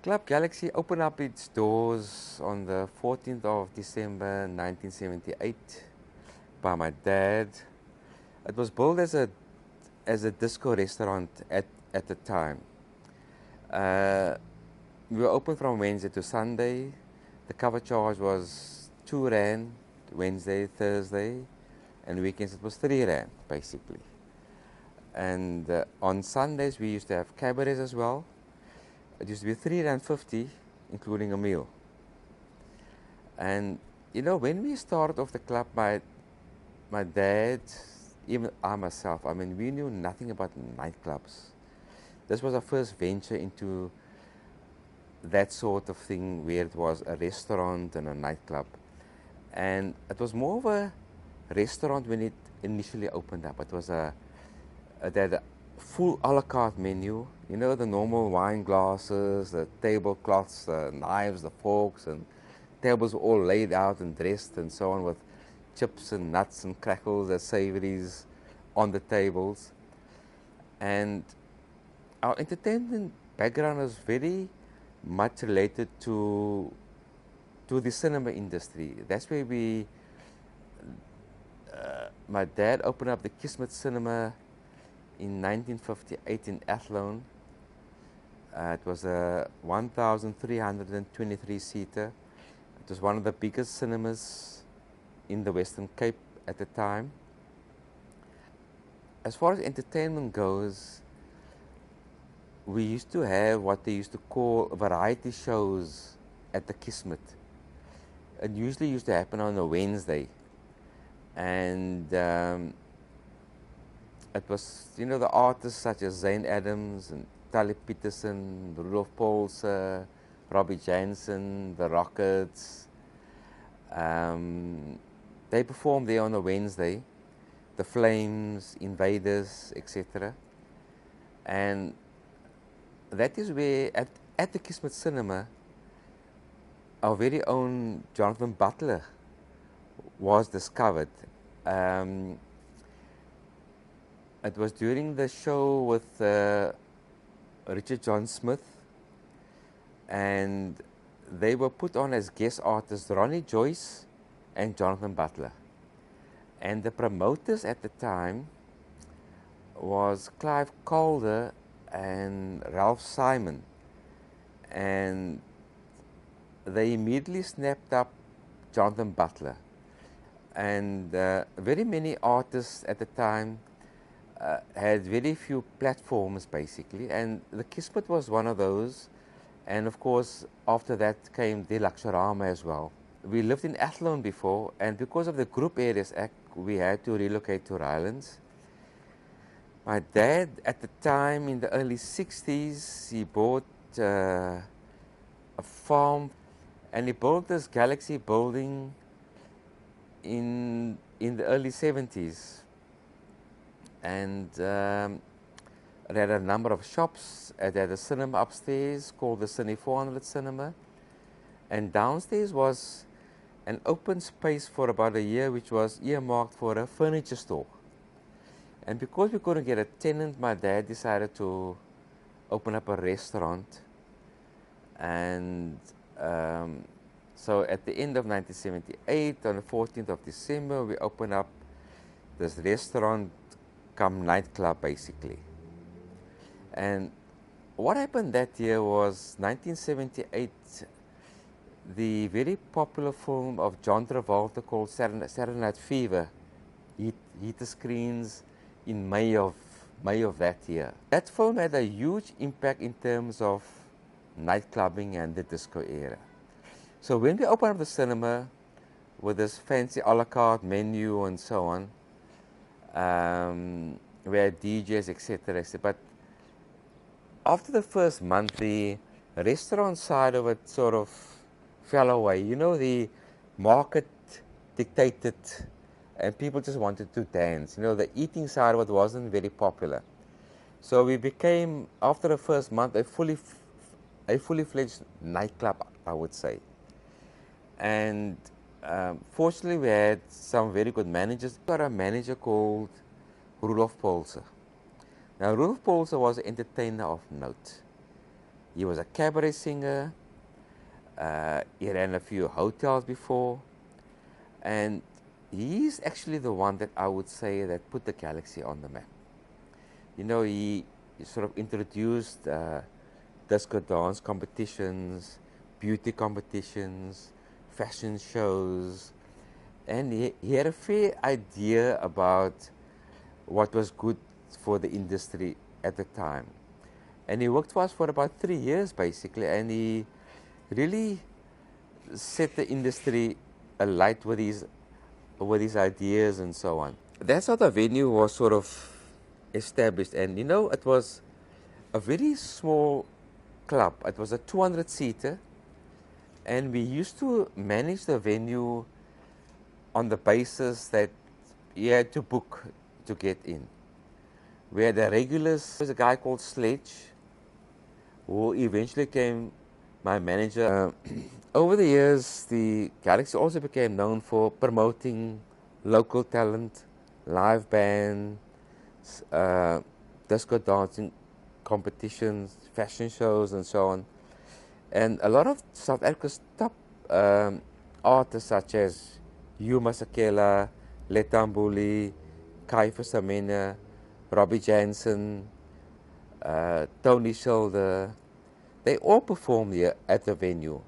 Club Galaxy opened up its doors on the 14th of December 1978 by my dad. It was built as a disco restaurant at the time. We were open from Wednesday to Sunday. The cover charge was 2 Rand, Wednesday, Thursday, and weekends it was 3 Rand basically. And on Sundays we used to have cabarets as well. It used to be 3 Rand 50, including a meal. And you know, when we started off the club, my dad, even I myself, I mean, we knew nothing about nightclubs. This was our first venture into that sort of thing, where it was a restaurant and a nightclub. And it was more of a restaurant when it initially opened up. It had a full a la carte menu, you know, the normal wine glasses, the tablecloths, the knives, the forks, and tables were all laid out and dressed and so on, with chips and nuts and crackles and savories on the tables. And our entertainment background was very much related to the cinema industry. That's where my dad opened up the Kismet cinema in 1958 in Athlone. It was a 1,323 seater. It was one of the biggest cinemas in the Western Cape at the time. As far as entertainment goes, we used to have what they used to call variety shows at the Kismet. It usually used to happen on a Wednesday. And it was, you know, the artists such as Zane Adams and Tally Peterson, Rudolph Paulse, Robbie Jansen, the Rockets. They performed there on a Wednesday. The Flames, Invaders, etc. And that is where, at the Kismet Cinema, our very own Jonathan Butler was discovered. It was during the show with Richard John Smith, and they were put on as guest artists Ronnie Joyce and Jonathan Butler. And the promoters at the time was Clive Calder and Ralph Simon. And they immediately snapped up Jonathan Butler. And very many artists at the time had very few platforms basically, and the Kismet was one of those. And of course, after that came the Luxorama as well. We lived in Athlone before, and because of the Group Areas Act, we had to relocate to Rylands. My dad, at the time in the early 60s, he bought a farm, and he built this Galaxy building in the early 70s. And it had a number of shops. It had a cinema upstairs called the Cine 400 Cinema. And downstairs was an open space for about a year, which was earmarked for a furniture store. And because we couldn't get a tenant, my dad decided to open up a restaurant. And so at the end of 1978, on the 14th of December, we opened up this restaurant come nightclub basically. And what happened that year was 1978, the very popular film of John Travolta called Saturday Night Fever hit the screens in May of that year. That film had a huge impact in terms of nightclubbing and the disco era. So when we opened up the cinema with this fancy a la carte menu and so on, we had DJs, etc. But after the first month, the restaurant side of it sort of fell away. You know, the market dictated and people just wanted to dance. You know, the eating side of it wasn't very popular. So we became, after the first month, a fully fledged nightclub, I would say. And fortunately, we had some very good managers. We got a manager called Rudolph Paulse. Now, Rudolph Paulse was an entertainer of note. He was a cabaret singer. He ran a few hotels before. And he's actually the one that I would say that put the Galaxy on the map. You know, he sort of introduced disco dance competitions, beauty competitions, fashion shows, and he had a fair idea about what was good for the industry at the time. And he worked for us for about 3 years basically, and he really set the industry alight with his ideas and so on. That's how the venue was sort of established, and you know, it was a very small club. It was a 200-seater, and we used to manage the venue on the basis that you had to book to get in. We had the regulars. There was a guy called Sledge, who eventually became my manager. Over the years, the Galaxy also became known for promoting local talent, live band, disco dancing competitions, fashion shows, and so on. And a lot of South Africa's top artists such as Hugh Masekela, Letambuli, Kai Samena, Robbie Jansen, Tony Schilder, they all performed here at the venue.